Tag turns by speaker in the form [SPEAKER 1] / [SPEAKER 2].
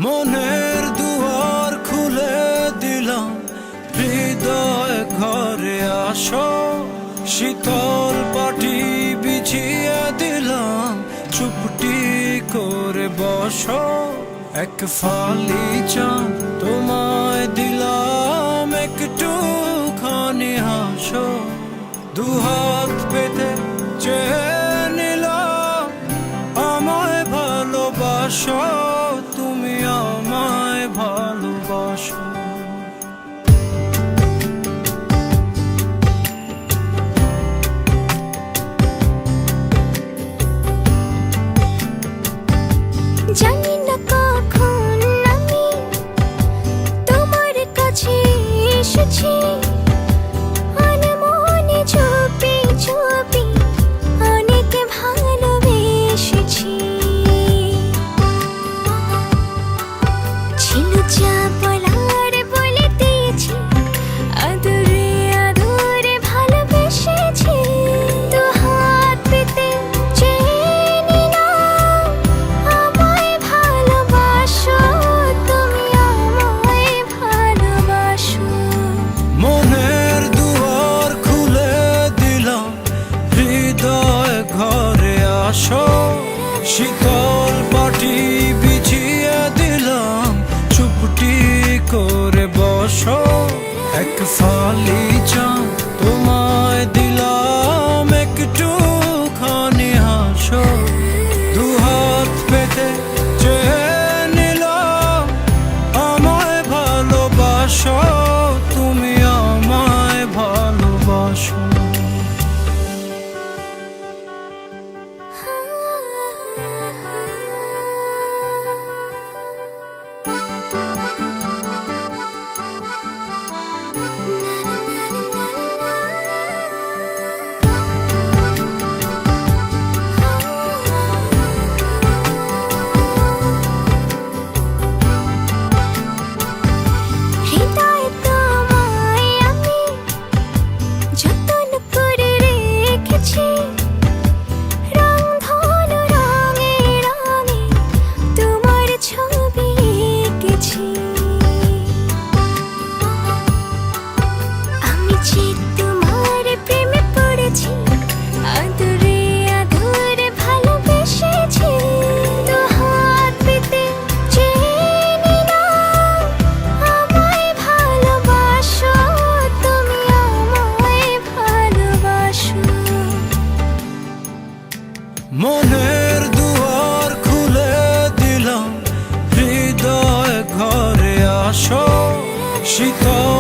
[SPEAKER 1] মনের দুয়ার খুলে দিলাম, হৃদয় ঘরে আসো। শীতল পাটি বিছিয়ে দিলাম, চুপটি করে বসো। এক ফালি চাঁদ তোমায় দিলাম, একটুখানি হাসো। দুহাত পেতে চেয়ে নিলাম, আমায় ভালোবাসো, তুমি আমায় ভালোবাসো।
[SPEAKER 2] জানি না কখন আমি তোমার কাছে এসেছি, আনমনে চুপি চুপি অনেক ভালোবেসেছি। ছিল যা বলার বলে দিয়েছি, আদরে আদরে ভালোবেসেছি। দু হাত পেতে চেয়ে নিলাম, আমায় ভালোবাসো, তুমি আমায় ভালোবাসো।
[SPEAKER 1] মনের দুয়ার খুলে দিলাম, হৃদয় ঘরে আসো। শীতল পাটি বিছিয়ে দিলাম, চুপটি করে বসো। এক ফালি চাঁদ তোমায় দিলাম, একটুখানি হাসো। দুহাত পেতে চেয়ে নিলাম, আমায় ভালোবাসো, তুমি আমায় ভালোবাসো।
[SPEAKER 2] হৃদয়ে তোমায় আমি যতন করে রেখেছি, রংধনু রঙে রঙে তোমার ছবি এঁকেছি। আমি যে তোমার প্রেমে পড়েছি, আদরে আদরে ভালোবেসেছি। দু হাত পেতে চেয়ে নিলাম, আমায় ভালোবাসো, তুমি আমায় ভালোবাসো।
[SPEAKER 1] মনের দুয়ার খুলে দিলাম, হৃদয় ঘরে আসো। শীতল